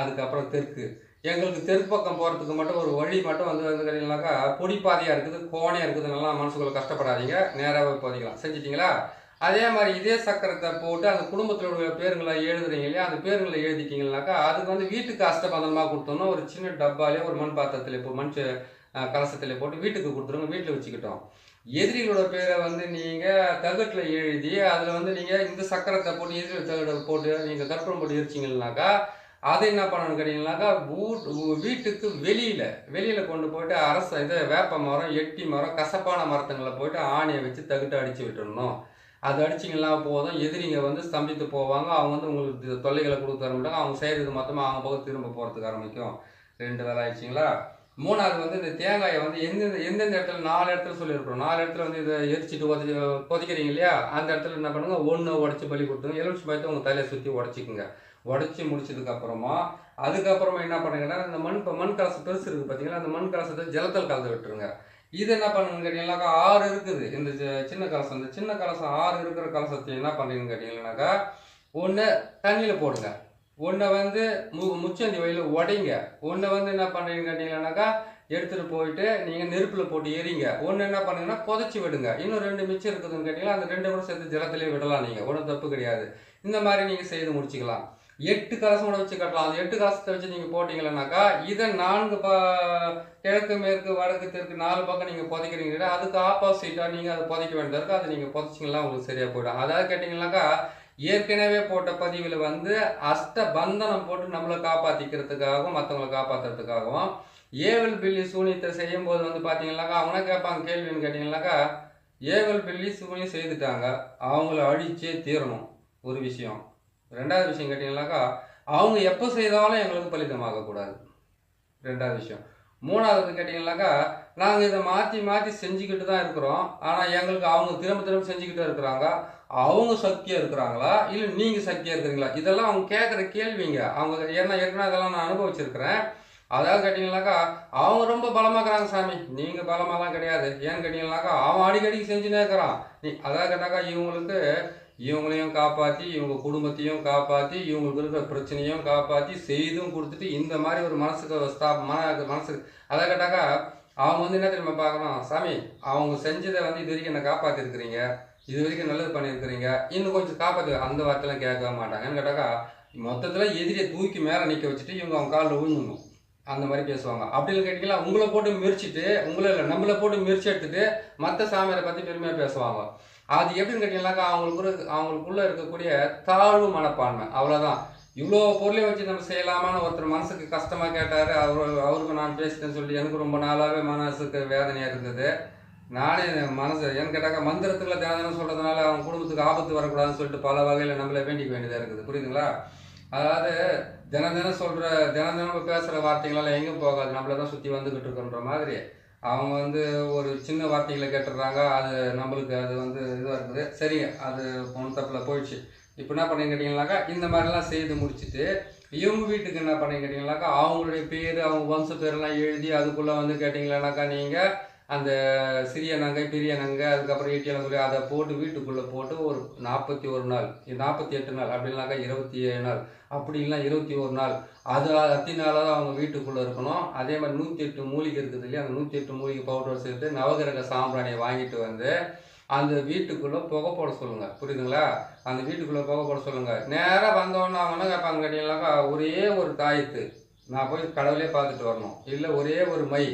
அதுக்கப்புறம் தெற்கு. எங்களுக்கு தெற்கு பக்கம் போகிறதுக்கு மட்டும் ஒரு வழி மட்டும் வந்து கேட்டிங்கனாக்கா பொடிப்பாதையாக இருக்குது, கோணையாக இருக்குதுன்னா மனசுக்குள்ள கஷ்டப்படாதீங்க, நேராகவே பதிக்கலாம். செஞ்சிட்டிங்களா? அதே மாதிரி இதே சக்கரத்தை போட்டு அந்த குடும்பத்தினுடைய பேருங்களை எழுதுறீங்க இல்லையா, அந்த பேருங்களை எழுதிட்டீங்கன்னாக்கா அதுக்கு வந்து வீட்டுக்கு அஷ்டபந்தனமாக கொடுத்தோம்னா ஒரு சின்ன டப்பாலே ஒரு மண் பாத்திரத்தில் இப்போ கலசத்தில் போட்டு வீட்டுக்கு கொடுத்துருங்க. வீட்டில் வச்சுக்கிட்டோம். எதிரிகளோட பேரை வந்து நீங்கள் தகட்டில் எழுதி அதில் வந்து நீங்கள் இந்த சக்கரத்தை போட்டு எதிரிகள் தகட்டை போட்டு நீங்கள் கற்பூரம் போட்டு எரிச்சிங்கன்னாக்கா அதை என்ன பண்ணணும்னு கேட்டிங்கனாக்கா வீட்டுக்கு வெளியில் கொண்டு போயிட்டு இது வேப்ப மரம், எட்டி மரம், கசப்பான மரத்துங்களை போயிட்டு ஆணியை வச்சு தகட்டை அடித்து விட்டுடணும். அது அடிச்சிங்கன்னா போதும், எதிரிங்க வந்து ஸ்தம்பித்து போவாங்க. அவங்க வந்து உங்களுக்கு தொல்லைகளை கொடுக்க ஆரம்பிட்டாங்க. அவங்க செய்கிறது மொத்தமாக அவங்க பக்கம் திரும்ப போகிறதுக்கு ஆரம்பிக்கும். 2 வேலை ஆயிடுச்சிங்களா? 3வது வந்து இந்த தேங்காயை வந்து எந்தெந்த இடத்துல 4 இடத்துல சொல்லியிருக்கிறோம். 4 இடத்துல வந்து இதை எரிச்சிட்டு கொதிக்கிறீங்க இல்லையா, அந்த இடத்துல என்ன பண்ணுங்க, 1 உடச்சி பலி கொடுத்துங்க. எலுமிச்சை பழத்தை உங்கள் தலையை சுற்றி உடச்சிக்குங்க. உடச்சி முடிச்சதுக்கப்புறமா அதுக்கப்புறமா என்ன பண்ணுங்கன்னா இந்த மண் கலசம் பெருசு இருக்குது பார்த்தீங்களா, அந்த மண் கலசத்தை ஜலத்தில் கலந்து விட்டுருங்க. இது என்ன பண்ணுங்கன்னு கேட்டீங்கன்னாக்கா 6 இருக்குது இந்த சின்ன கலசம். இந்த சின்ன கலசம் 6 இருக்கிற கலசத்தை என்ன பண்ணுறீங்கன்னு கேட்டீங்கன்னாக்கா, 1 தண்ணியில் போடுங்க, 1 வந்து முச்சந்தி வயலில் உடைங்க, 1 வந்து என்ன பண்ணுறீங்கன்னு கேட்டீங்கன்னாக்கா எடுத்துகிட்டு போயிட்டு நீங்கள் நெருப்பில் போட்டு எரிங்க. 1 என்ன பண்ணுங்கன்னா புதைச்சி விடுங்க. இன்னும் 2 மிச்சம் இருக்குதுன்னு கேட்டிங்கன்னா அந்த 2 கூட சேர்த்து ஜலத்திலே விடலாம். நீங்கள் ஒன்றும் தப்பு கிடையாது. இந்த மாதிரி நீங்கள் செய்து முடிச்சுக்கலாம். 8 கலசம் கூட வச்சு கட்டலாம். அந்த 8 கலசத்தை வச்சு நீங்கள் போட்டிங்கன்னாக்கா இதை 4 கிழக்கு மேற்கு வடக்கு தெற்கு 4 பக்கம் நீங்கள் புதைக்கிறீங்க. அதுக்கு ஆப்போசிட்டாக நீங்கள் அதை புதைக்க வேண்டியதாக இருக்குது. அதை நீங்கள் புதைச்சிங்கன்னா உங்களுக்கு சரியாக போயிடும். அதாவது கேட்டிங்கன்னாக்கா ஏற்கனவே போட்ட பதிவில் வந்து அஷ்டபந்தனம் போட்டு நம்மளை காப்பாற்றிக்கிறதுக்காகவும் மற்றவங்களை காப்பாற்றுறதுக்காகவும் ஏவல் பில்லி சூனியத்தை செய்யும் போது வந்து பார்த்தீங்கன்னாக்கா அவங்க கேட்பாங்க கேள்வின்னு கேட்டிங்கன்னாக்கா, ஏவல் பில்லி சூனியம் செய்துட்டாங்க, அவங்கள அழிச்சே தீரணும் ஒரு விஷயம். 2வது விஷயம் கேட்டிங்கன்னாக்கா அவங்க எப்போ செய்தாலும் எங்களுக்கு பலிதமாகக்கூடாது, 2வது விஷயம். 3வது கேட்டிங்கன்னாக்கா நாங்கள் இதை மாற்றி செஞ்சுக்கிட்டு தான் இருக்கிறோம். ஆனால் எங்களுக்கு அவங்க திரும்ப செஞ்சுக்கிட்டு இருக்கிறாங்க. அவங்க சக்தியாக இருக்கிறாங்களா இல்லை நீங்கள் சக்தியாக இருக்கிறீங்களா? இதெல்லாம் அவங்க கேட்குற கேள்விங்க. அவங்க ஏற்கனவே இதெல்லாம் நான் அனுபவிச்சிருக்கிறேன். அதாவது கேட்டிங்கன்னாக்கா அவங்க ரொம்ப பலமாக்குறாங்க சாமி, நீங்கள் பலமாலாம் கிடையாது. ஏன்னு கேட்டிங்கன்னாக்கா அவன் அடிக்கடிக்கு செஞ்சுனே இருக்கிறான். அதாவது கேட்டாக்கா இவங்களையும் காப்பாற்றி இவங்க குடும்பத்தையும் காப்பாற்றி இவங்களுக்கு இருக்கிற பிரச்சனையும் காப்பாற்றி செய்தும் கொடுத்துட்டு இந்த மாதிரி ஒரு மனசுக்கு அதை கேட்டாக்கா அவங்க வந்து என்ன தெரியுமா பார்க்கணும், சாமி அவங்க செஞ்சதை வந்து இது வரைக்கும் என்ன காப்பாற்றிருக்கிறீங்க, இது வரைக்கும் நல்லது பண்ணியிருக்கிறீங்க, இன்னும் கொஞ்சம் காப்பாற்று. அந்த வார்த்தைலாம் கேட்க மாட்டாங்க. ஏன்னு கேட்டாக்கா மொத்தத்தில் எதிரியை தூக்கி மேலே நிற்க வச்சுட்டு இவங்க அவங்க காலில் விழுந்துடணும், அந்த மாதிரி பேசுவாங்க. அப்படின்னு கேட்டிங்கன்னா உங்களை போட்டு மிரிச்சிட்டு நம்மளை போட்டு மிரிச்சு எடுத்துட்டு மற்ற சாமியாரை பற்றி பெருமையாக பேசுவாங்க. அது எப்படின்னு கேட்டிங்கன்னாக்கா அவங்களுக்குள்ளே இருக்கக்கூடிய தாழ்வு மனப்பான்மை, அவ்வளோதான். இவ்வளோ பொருளையும் வச்சு நம்ம செய்யலாமான்னு ஒருத்தர் மனசுக்கு கஷ்டமாக கேட்டார். அவருக்கு நான் பேசிட்டேன்னு சொல்லி எனக்கு ரொம்ப நாளாகவே மனசுக்கு வேதனையாக இருந்தது. நானே மனசு ஏன்னு கேட்டாக்கா மந்திரத்துக்குள்ள தினம் சொல்கிறதுனால அவங்க குடும்பத்துக்கு ஆபத்து வரக்கூடாதுன்னு சொல்லிட்டு பல வகையில் நம்மளை வேண்டிக்க வேண்டியதாக இருக்குது. புரியுதுங்களா? அதாவது தினம் பேசுகிற வார்த்தைகளால் எங்கேயும் போகாது, நம்மளை தான் சுற்றி வந்துக்கிட்டு இருக்குன்ற மாதிரி அவங்க வந்து ஒரு சின்ன வார்த்தைகளை கேட்டுடுறாங்க. அது நம்மளுக்கு அது வந்து இதுவாக இருக்குது. சரிங்க, அது ஒன்றும் தப்பில் போயிடுச்சு. இப்போ என்ன பண்ணி கேட்டிங்கனாக்கா இந்த மாதிரிலாம் செய்து முடிச்சுட்டு இவங்க வீட்டுக்கு என்ன பண்ணி கேட்டிங்கனாக்கா அவங்களுடைய பேர் அவங்க வம்ச பேரெல்லாம் எழுதி அதுக்குள்ளே வந்து கேட்டிங்களானாக்கா நீங்கள் அந்த சிறிய நங்கை பெரிய நங்கை அதுக்கப்புறம் ஈட்டியலங்குடி அதை போட்டு வீட்டுக்குள்ளே போட்டு ஒரு 41 நாள் 48 நாள் அப்படின்னாக்கா 27 நாள் அப்படி இல்லைனா 21 நாள் அது அத்தி நாளாக தான் அவங்க வீட்டுக்குள்ளே இருக்கணும். அதே மாதிரி 108 மூலிகை இருக்குது இல்லையா, அந்த 108 மூலிகை பவுடர் சேர்த்து நவகிரக சாம்பிராணியை வாங்கிட்டு வந்து அந்த வீட்டுக்குள்ளே புகை போட சொல்லுங்கள். புரியுதுங்களா? அந்த வீட்டுக்குள்ளே புகை போட சொல்லுங்கள். நேராக வந்தோடனே அவங்க என்ன கேட்பாங்க கேட்டிங்கனாக்கா ஒரே ஒரு தாயத்து நான் போய் கடவுளே பார்த்துட்டு வரணும், இல்லை ஒரே ஒரு மை.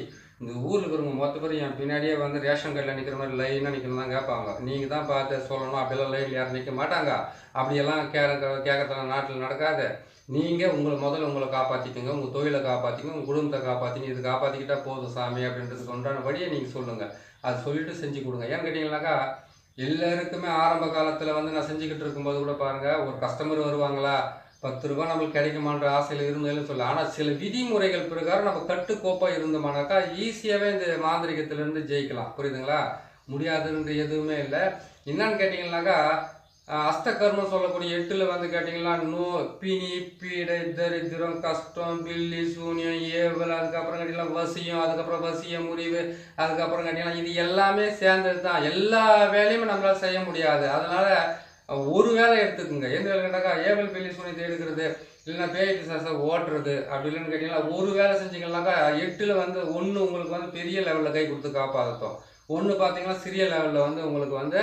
இந்த ஊரில் இருக்கிறவங்க மொத்த பேர் என் பின்னாடியே வந்து ரேஷன் கார்டில் நிற்கிற மாதிரி லைனாக நிற்கணும் தான் கேட்பாங்க. நீங்கள் தான் பார்த்து சொல்லணும், அப்படியெல்லாம் லைனில் யாரும் நிற்க மாட்டாங்க. அப்படியெல்லாம் கேட்கறதுலாம் நாட்டில் நடக்காது. நீங்கள் உங்களை காப்பாற்றிக்கோங்க, உங்கள் தொழிலை காப்பாற்றிக்கோங்க, உங்கள் குடும்பத்தை காப்பாற்றிங்க. இது காப்பாற்றிக்கிட்டா போதும் சாமி அப்படின்றதுக்கு உண்டான வழியை நீங்கள் சொல்லுங்கள். அது சொல்லிவிட்டு செஞ்சு கொடுங்க. ஏன்னு கேட்டிங்கனாக்கா எல்லாருக்குமே ஆரம்ப காலத்தில் வந்து நான் செஞ்சுக்கிட்டு இருக்கும்போது கூட பாருங்கள், ஒரு கஸ்டமர் வருவாங்களா, 10 ரூபாய் நம்மளுக்கு கிடைக்குமான்ற ஆசையில் இருந்தாலும் சொல்லலாம். ஆனால் சில விதிமுறைகள் பிரகாரம் நம்ம கட்டுக்கோப்பாக இருந்தோம்னாக்கா ஈஸியாகவே இந்த மாந்திரிகத்திலேருந்து ஜெயிக்கலாம். புரியுதுங்களா? முடியாதுன்ற எதுவுமே இல்லை. என்னன்னு கேட்டிங்கன்னாக்கா அஸ்தகர்மம் சொல்லக்கூடிய 8ல் வந்து கேட்டிங்கன்னா பிணி, பீடை, தரித்திரம், கஷ்டம், பில்லி, சூனியம், ஏவல், அதுக்கப்புறம் கேட்டிங்கன்னா வசியம், அதுக்கப்புறம் வசிய முறிவு, அதுக்கப்புறம் கேட்டிங்கன்னா இது எல்லாமே சேர்ந்தது தான். எல்லா வேலையுமே நம்மளால் செய்ய முடியாது. அதனால் ஒரு வேலை எடுத்துக்குங்க. எந்த வேலை கேட்டாக்கா ஏவல், பில்லி, சூனியத்தை எடுக்கிறது, இல்லைன்னா பேய் பிசாசை ஓட்டுறது, அப்படி இல்லைன்னு கேட்டிங்கன்னா ஒரு வேலை செஞ்சிங்கன்னாக்கா 8ல் வந்து ஒன்று உங்களுக்கு வந்து பெரிய லெவலில் கை கொடுத்து காப்பாற்றும். ஒன்று பார்த்தீங்கன்னா சிறிய லெவலில் வந்து உங்களுக்கு வந்து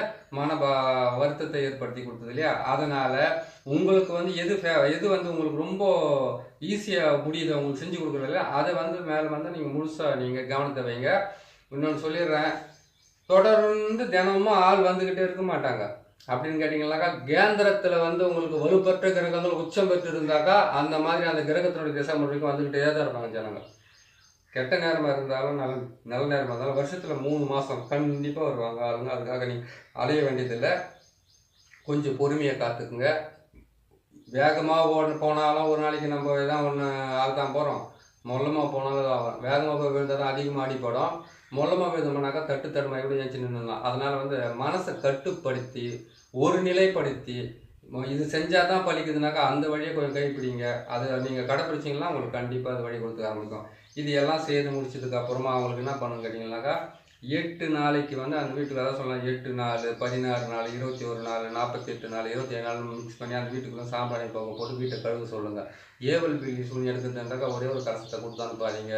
வருத்தத்தை ஏற்படுத்தி கொடுத்தது இல்லையா? அதனால் உங்களுக்கு வந்து எது வந்து உங்களுக்கு ரொம்ப ஈஸியாக முடியுது உங்களுக்கு செஞ்சு கொடுக்குறது இல்லையா, அதை வந்து மேலே வந்து நீங்கள் முழுசாக நீங்கள் கவனத்தை வைங்க. இன்னொன்று சொல்லிடுறேன், தொடர்ந்து தினமும் ஆள் வந்துக்கிட்டே இருக்க மாட்டாங்க. அப்படின்னு கேட்டிங்கன்னாக்கா கேந்திரத்தில் வந்து உங்களுக்கு வலுப்பற்ற கிரகங்கள் உச்சம் பெற்று இருந்தாக்கா அந்த மாதிரி அந்த கிரகத்தினுடைய திசை முறைக்கும் வந்துக்கிட்டே தான் இருப்பாங்க ஜனங்கள். கெட்ட நேரமாக இருந்தாலும் நல்ல நேரமாக இருந்தாலும் வருஷத்தில் 3 மாதம் கண்டிப்பாக வருவாங்க ஆளுங்க. அதுக்காக நீங்கள் அலைய வேண்டியதில்லை. கொஞ்சம் பொறுமையை காத்துக்குங்க. வேகமாக போனாலும் ஒரு நாளைக்கு நம்ம எதாவது ஒன்று ஆள் தான் போகிறோம். மொல்லமாக போனாலும் ஆகும். வேகமாக போய் விழுந்தால் தான் அதிகமாக அடிப்படும். மொல்லமாக விழுந்தோம்னாக்கா தட்டு தடுமாறி கூட ஏஞ்சி நின்றுலாம். அதனால் வந்து மனசை கட்டுப்படுத்தி ஒரு நிலைப்படுத்தி இது செஞ்சால் தான் பழிக்குதுனாக்கா அந்த வழியை கொஞ்சம் கைப்பிடிங்க. அதை நீங்கள் கடைப்பிடிச்சிங்கன்னா உங்களுக்கு கண்டிப்பாக அது வழி கொடுத்துக்க ஆரம்பிக்கும். இது எல்லாம் செய்து முடிச்சதுக்கு அப்புறமா அவங்களுக்கு என்ன பண்ணுங்க கேட்டிங்கன்னாக்கா 8 நாளைக்கு வந்து அந்த வீட்டுக்கு அதான் சொல்லலாம் 8 நாள், 16 நாள், 21 நாள், 48 நாள், 27 நாள் மிக்ஸ் பண்ணி அந்த வீட்டுக்குள்ளே சாம்பிராணி போட்டு வீட்டை கழுவு சொல்லுங்கள். ஏவல் பில்லி சூனி எடுக்கிறதுனாக்கா ஒரே ஒரு கஷ்டத்தை கொடுத்து அனுப்பாதீங்க.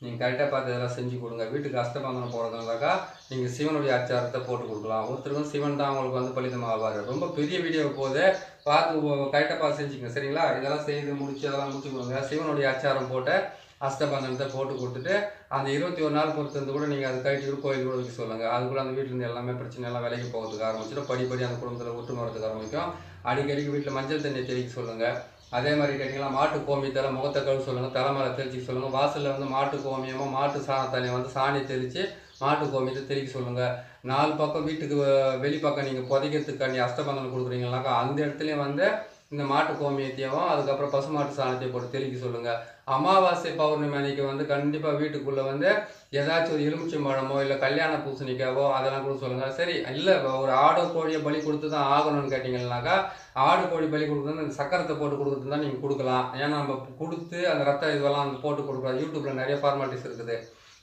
நீங்கள் கரெக்டாக பார்த்து இதெல்லாம் செஞ்சு கொடுங்க. வீட்டுக்கு அஸ்தபந்தனம் போகிறதுனாக்கா நீங்கள் சிவனுடைய அச்சாரத்தை போட்டு கொடுக்கலாம். ஒருத்தருக்கும் சிவன் தான் அவங்களுக்கு வந்து பலிதமாவார். ரொம்ப பெரிய வீடியோ போது பார்த்து கரெக்டாக பார்த்து செஞ்சுக்கங்க. சரிங்களா? இதெல்லாம் செய்து முடிச்சு அதெல்லாம் முடிச்சு கொடுங்க. சிவனுடைய அச்சாரம் போட்டு அஸ்தபந்தனத்தை போட்டு கொடுத்துட்டு அந்த 21 நாள் பொறுத்திருந்து கூட நீங்கள் அது கழிச்சு கூட கோயில் கூட வைக்க சொல்லுங்கள். அது கூட அந்த வீட்டிலேருந்து எல்லாமே பிரச்சனை எல்லாம் விலைக்கு போகிறதுக்கு ஆரம்பிச்சிடும். படிப்படி அந்த குடும்பத்தில் ஒட்டு வரதுக்கு ஆரம்பிக்கும். அடிக்கடிக்கு வீட்டில் மஞ்சள் தண்ணியை தெளிக்க சொல்லுங்கள். அதே மாதிரி கேட்டிங்கன்னா மாட்டு கோமியத்தில் முகத்தை கழுவு சொல்லுங்கள். தலைமையில தெளிச்சு சொல்லுங்கள். வாசலில் வந்து மாட்டு கோமியமோ மாட்டு சாணத்தண்ணியை வந்து சாணியை தெளித்து மாட்டு கோமியத்தை தெளிக்க சொல்லுங்கள். 4 பக்கம் வீட்டுக்கு வெளிப்பக்கம் நீங்கள் புதைக்கிறதுக்காண்டி அஸ்தபந்தனம் கொடுக்குறீங்கன்னாக்கா அந்த இடத்துலையும் வந்து இந்த மாட்டு கோமியத்தையும் அதுக்கப்புறம் பசுமாட்டு சாணத்தையும் போட்டு தெளிக்க சொல்லுங்கள். அமாவாசை பௌர்ணமி அன்னைக்கு வந்து கண்டிப்பாக வீட்டுக்குள்ளே வந்து ஏதாச்சும் ஒரு எலுமிச்சை பழமோ இல்லை கல்யாண பூசணிக்காவோ அதெல்லாம் கூட சொல்லுங்கள். சரி இல்லை ஒரு ஆடு கோழியை பலி கொடுத்து தான் ஆகணும்னு கேட்டிங்கன்னாக்கா ஆடு கோழி பலி கொடுக்குறது அந்த சக்கரத்தை போட்டு கொடுக்குறது தான் நீங்கள் கொடுக்கலாம். ஏன்னா நம்ம கொடுத்து அந்த ரத்த இதுவெல்லாம் வந்து போட்டு கொடுக்கலாம். யூடியூப்பில் நிறைய ஃபார்மாலிட்டிஸ் இருக்குது.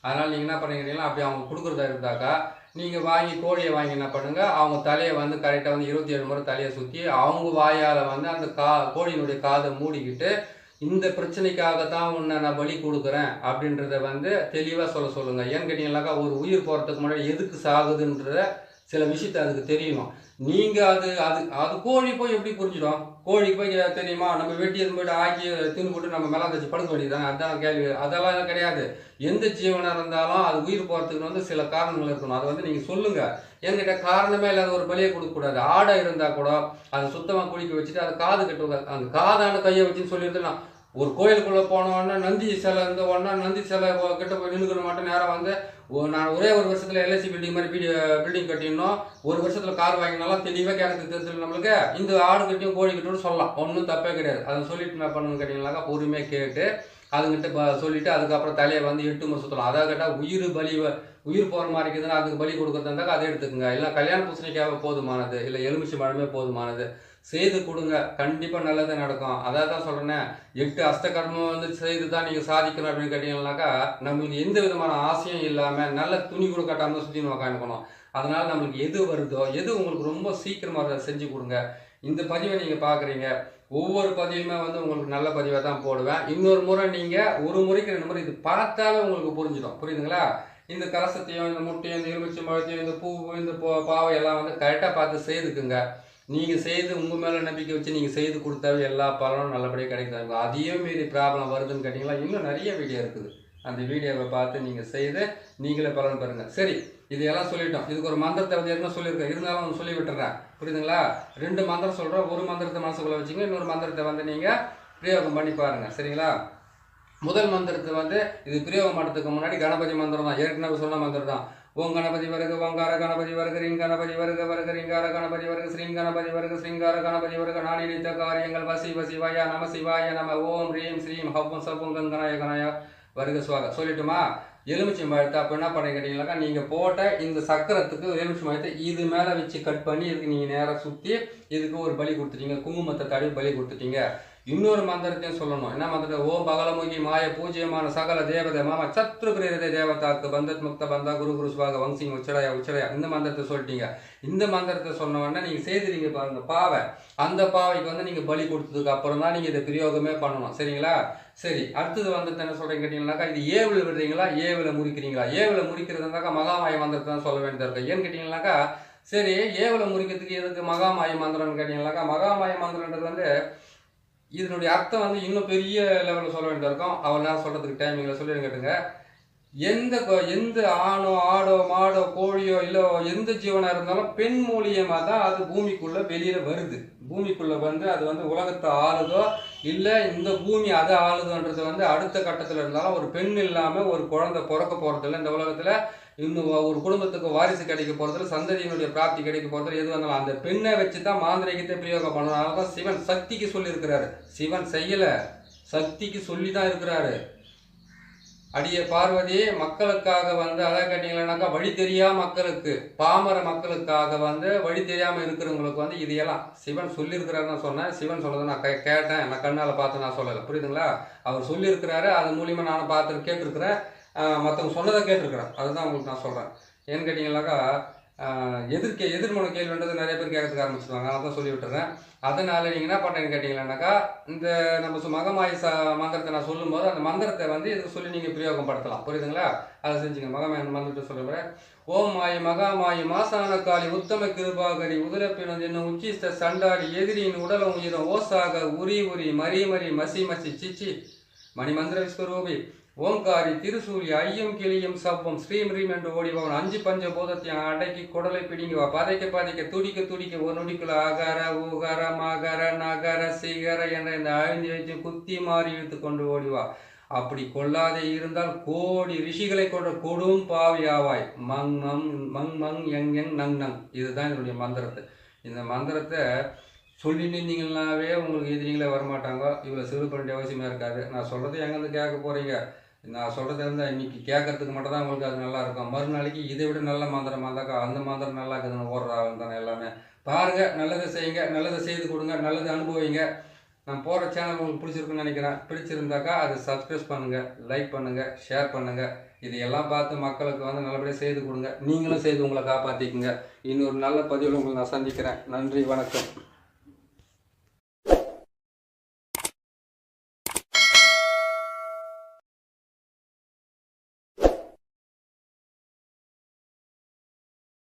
அதனால் நீங்கள் என்ன பண்ணுறீங்கன்னா அப்படி அவங்க கொடுக்குறதா இருந்தாக்கா நீங்கள் வாங்கி கோழியை வாங்கி என்ன பண்ணுங்கள், அவங்க தலையை வந்து கரெக்டாக வந்து 27 முறை தலையை சுற்றி அவங்க வாயால் வந்து அந்த கோழியினுடைய காதை மூடிக்கிட்டு இந்த பிரச்சனைக்காக தான் உன்னை நான் பலி கொடுக்குறேன் அப்படின்றத வந்து தெளிவாக சொல்லுங்கள். ஏன்னு கேட்டிங்கன்னாக்கா ஒரு உயிர் போகிறதுக்கு முன்னாடி எதுக்கு சாகுதுன்ற சில விஷயத்தை அதுக்கு தெரியணும். நீங்கள் அது கோழி போய் எப்படி புரிஞ்சிடும்? கோழிக்கு போய் தெரியுமா? நம்ம வெட்டி எதுவும் போய்ட்டு ஆக்கி தின்னு போட்டு நம்ம மேலே தச்சு படுக்க வேண்டியது தானே? அதுதான் கேள்வி. அதெல்லாம் கிடையாது. எந்த ஜீவனாக இருந்தாலும் அது உயிர் போகிறதுக்கு வந்து சில காரணங்கள் இருக்கணும். அதை வந்து நீங்கள் சொல்லுங்கள். என்கிட்ட காரணமே இல்லாத ஒரு பலியை கொடுக்கக்கூடாது. ஆடை இருந்தால் கூட அதை சுத்தமாக குளிக்க வச்சுட்டு அதை காது கட்டுவாங்க. அந்த காதான கையை வச்சுன்னு சொல்லிட்டு நான் ஒரு கோயிலுக்குள்ளே போனோன்னா நந்தி சிலை இருந்த உடனே நந்தி சிலை கிட்ட போய் நின்றுக்கிற மாட்டேன். நேரம் வந்து நான் ஒரே ஒரு வருஷத்தில் எல்ஐசி பில்டிங் மாதிரி பில்டிங் கட்டிடணும், ஒரு வருஷத்தில் கார் வாங்கினாலும் தெளிவாக கேட்கறதுக்கு தெரிஞ்சு நம்மளுக்கு இந்த ஆடு கட்டியும் கோழி கட்டியும் சொல்லலாம். ஒன்றும் தப்பே கிடையாது. அதை சொல்லிட்டு என்ன பண்ணுன்னு கேட்டிங்கனாக்கா பொறுமையாக கேட்டு அதுங்கிட்ட சொல்லிவிட்டு அதுக்கப்புறம் தலையை வந்து 8 முறை சுற்றலாம். அதை கேட்டால் உயிர் போகிற மாதிரி இருக்குதுன்னா அதுக்கு பலி கொடுக்குறதா இருந்தால் அதை எடுத்துக்கோங்க. இல்லை கல்யாண பூசணிக்காக போதுமானது, இல்லை எலுமிச்சை பழமே போதுமானது செய்து கொடுங்க. கண்டிப்பாக நல்லதே நடக்கும். அதான் தான் சொல்கிறேன்னே 8 அஸ்தகர்மம் வந்து செய்து தான் நீங்கள் சாதிக்கணும் அப்படின்னு கேட்டிங்கன்னாக்கா நம்மளுக்கு எந்த விதமான ஆசையும் இல்லாமல் நல்ல துணி கூட கட்டாமல் சுற்றி உக்காந்துக்கணும். அதனால் நம்மளுக்கு எது வருதோ எது உங்களுக்கு ரொம்ப சீக்கிரமாக செஞ்சு கொடுங்க. இந்த பதிவை நீங்கள் பார்க்குறீங்க, ஒவ்வொரு பதிவுமே வந்து உங்களுக்கு நல்ல பதிவாக தான் போடுவேன். இன்னொரு முறை நீங்கள் ஒரு முறைக்கு 2 முறை இது பார்த்தாலே உங்களுக்கு புரிஞ்சிடும். புரியுதுங்களா? இந்த கலசத்தையும் இந்த முட்டையும் இந்த எலுமிச்சை பழத்தையும் இந்த பூ இந்த பாவை எல்லாம் வந்து கரெக்டாக பார்த்து செய்துக்குங்க. நீங்கள் செய்து உங்கள் மேலே நம்பிக்கை வச்சு நீங்கள் செய்து கொடுத்தாவே எல்லா பலனும் நல்லபடியாக கிடைக்கும். அதையும் மீறி ப்ராப்ளம் வருதுன்னு கேட்டிங்களா, இன்னும் நிறைய வீடியோ இருக்குது. அந்த வீடியோவை பார்த்து நீங்கள் செய்து நீங்களே பலன் பெறுங்க. சரி, இதையெல்லாம் சொல்லிட்டோம். இதுக்கு ஒரு மந்திரத்தை வந்து என்ன சொல்லியிருக்கேன், இருந்தாலும் சொல்லி விட்டுறேன். புரியுதுங்களா? 2 மந்திரம் சொல்கிறோம். ஒரு மந்திரத்தை மனசுக்குள்ளே வச்சுங்க, இன்னொரு மந்திரத்தை வந்து நீங்கள் பிரயோகம் பண்ணி பாருங்கள். சரிங்களா? முதல் மந்திரத்தை வந்து இது பிரயோகம் பண்ணுறதுக்கு முன்னாடி கணபதி மந்திரம் தான், ஏற்கனவே சொன்ன மந்திரம் தான். ஓம் கணபதி வருக ஓங்கார கணபதி வருக ரிங் கணபதி வருக வருக ரிங்கார கணபதி வருக ஸ்ரீங் கணபதி வருக ஸ்ரீங்கார கணபதி வருக நான் நினைத்த காரியங்கள் வசிவ சிவாய நம சிவாய நம ஓம் ரீம் ஸ்ரீம் ஹவ்வும் சவ்வும் கங்கனாய கனாய வருக சுவாக. சொல்லிட்டுமா? எலுமிச்சம் பழத்தை அப்போ என்ன பண்ண கேட்டீங்கன்னாக்கா, நீங்கள் போட்ட இந்த சக்கரத்துக்கு எலுமிச்சம் பழத்தை இது மேலே வச்சு கட் பண்ணி இதுக்கு நீங்கள் நேராக சுற்றி இதுக்கு ஒரு பலி கொடுத்துட்டீங்க. குங்குமத்தை தடவி பலி கொடுத்துட்டீங்க. இன்னொரு மந்திரத்தையும் சொல்லணும். என்ன மந்திரம்? ஓம் பகலமுகி மாய பூஜ்யமான சகல தேவதை மாமா சத்ரு பிரேரதை தேவதாக்கு பந்தத் முக்த பந்தா குரு குரு சுவாக வங்சிங் உச்சடையா உச்சடையா இந்த மந்திரத்தை சொல்லிட்டீங்க. இந்த மந்திரத்தை சொன்ன உடனே நீங்கள் செய்துறீங்க பாருங்க பாவை. அந்த பாவைக்கு வந்து நீங்கள் பலி கொடுத்ததுக்கு அப்புறம் தான் நீங்கள் இதை பிரயோகமே பண்ணணும். சரிங்களா? சரி, அடுத்தது வந்துட்டு என்ன சொல்கிறீங்க கேட்டிங்கன்னாக்கா, இது ஏவில் விடுறீங்களா ஏவில் முறிக்கிறீங்களா? ஏவில் முறிக்கிறதுனாக்கா மகாமாய மந்திரத்தை தான் சொல்ல வேண்டியதாக இருக்கும். ஏன்னு கேட்டிங்கன்னாக்கா, சரி ஏவில் முறிக்கிறதுக்கு எதுக்கு மகாமாய மந்திரம்னு கேட்டிங்கன்னாக்கா, மகாமாய மந்திரன்றது வந்து இதனுடைய அர்த்தம் வந்து இன்னும் பெரிய லெவலில் சொல்ல வேண்டியதாக இருக்கும். அவெல்லாம் சொல்கிறதுக்கு டைமிங்கில் சொல்லிடுங்க கேட்டுங்க. எந்த ஆணோ ஆடோ மாடோ கோழியோ இல்லை எந்த ஜீவனாக இருந்தாலும் பெண் மூலியமாக தான் அது பூமிக்குள்ளே வெளியில் வருது. பூமிக்குள்ளே வந்து அது வந்து உலகத்தை ஆளுதோ இல்லை இந்த பூமி அதை ஆளுதோன்றது வந்து அடுத்த கட்டத்தில் இருந்தாலும் ஒரு பெண் இல்லாமல் ஒரு குழந்தை பிறக்க போகிறதில்ல இந்த உலகத்தில். இன்னும் ஒரு குடும்பத்துக்கு வாரிசு கிடைக்க போகிறதில்ல, சந்ததியினுடைய பிராப்தி கிடைக்க போகிறதில்ல. எது வந்தாலும் அந்த பெண்ணை வச்சு தான் மாந்திரிகத்தை பிரயோகம் பண்ணணும். அதனால தான் சிவன் சக்திக்கு சொல்லியிருக்கிறாரு. சிவன் செய்யலை, சக்திக்கு சொல்லி தான் இருக்கிறாரு. அடியே பார்வதி மக்களுக்காக வந்து அதை கேட்டீங்கன்னாக்கா, வழி தெரியாம மக்களுக்கு பாமர மக்களுக்காக வந்து வழி தெரியாமல் இருக்கிறவங்களுக்கு வந்து இதையெல்லாம் சிவன் சொல்லியிருக்கிறாருன்னு நான் சொன்னேன். சிவன் சொன்னதை நான் கேட்டேன், நான் கண்ணால் பார்த்து நான் சொல்லலை. புரியுதுங்களா? அவர் சொல்லியிருக்கிறாரு, அது மூலிமா நான் பார்த்து கேட்டிருக்கிறேன், மற்றவங்க சொன்னதை கேட்டிருக்கிறேன். அதுதான் உங்களுக்கு நான் சொல்கிறேன். ஏன்னு கேட்டிங்கன்னாக்கா, எதிர்மனை கேள்வின்றது நிறைய பேர் கேட்கறதுக்கு ஆரம்பிச்சிருவாங்க. நான் தான் சொல்லி விட்டுறேன். அதனால் நீங்கள் என்ன பண்ணுறேன்னு கேட்டிங்கன்னாக்கா, இந்த நம்ம மகமாய மந்திரத்தை நான் சொல்லும்போது அந்த மந்திரத்தை வந்து இதுக்கு சொல்லி நீங்கள் பிரயோகப்படுத்தலாம். புரியுதுங்களா? அதை செஞ்சுங்க. மகமாய மந்திரத்தை சொல்லுறேன். ஓம் மாய மகாமாயி மாசான காளி உத்தம கிருபாகரி உதிரப்பினது என்னும் உச்சிஸ்த சண்டாடி எதிரியின் உடலும் உயிரும் ஓசாக உரி உரி மரி மரி மசி மசி சிச்சி மணிமந்திர விஸ்வரூபி ஓங்காரி திருசூலி ஐயம் கிளியும் சவ்வும் ஸ்ரீம் ரீம் என்று ஓடிவன் 5 பஞ்ச போதத்தையும் அடக்கி குடலை பிடிங்குவா பதைக்க துடிக்க ஒரு நொடிக்குள்ள அகர ஊகர மகர நகர சிகர என்ற இந்த 5 வச்சு குத்தி மாறி இழுத்து கொண்டு ஓடிவா. அப்படி கொள்ளாதே இருந்தால் கோடி ரிஷிகளை கொண்ட கொடும் பாவியாவாய். மங் மங் எங் நங் நங். இதுதான் என்னுடைய மந்திரத்தை. இந்த மந்திரத்தை சொல்லி நின்றீங்கன்னாவே உங்களுக்கு எதிரிங்களே வரமாட்டாங்க. இவ்வளோ சிறு பண்ண அவசியமாக இருக்காது. நான் சொல்கிறது எங்கேருந்து கேட்க போகிறீங்க? நான் சொல்கிறது இருந்தால் இன்றைக்கி கேட்கறதுக்கு மட்டும் தான் உங்களுக்கு அது நல்லா இருக்கும். மறுநாளைக்கு இதை விட நல்ல மந்திரமாக இருந்தாக்கா அந்த மந்திரம் நல்லா இருக்குதுன்னு ஓடுறாங்க தானே எல்லாமே. பாருங்கள், நல்லதை செய்யுங்க, நல்லதை செய்து கொடுங்க, நல்லதை அனுபவிங்க. நான் போகிற சேனல் உங்களுக்கு பிடிச்சிருக்குன்னு நினைக்கிறேன். பிடிச்சிருந்தாக்கா அதை சப்ஸ்கிரைப் பண்ணுங்கள், லைக் பண்ணுங்கள், ஷேர் பண்ணுங்கள். இதையெல்லாம் பார்த்து மக்களுக்கு வந்து நல்லபடியாக செய்து கொடுங்க. நீங்களும் செய்து உங்களை காப்பாற்றிக்குங்க. இன்னொரு நல்ல பதிவில் உங்களை நான் சந்திக்கிறேன். நன்றி, வணக்கம்.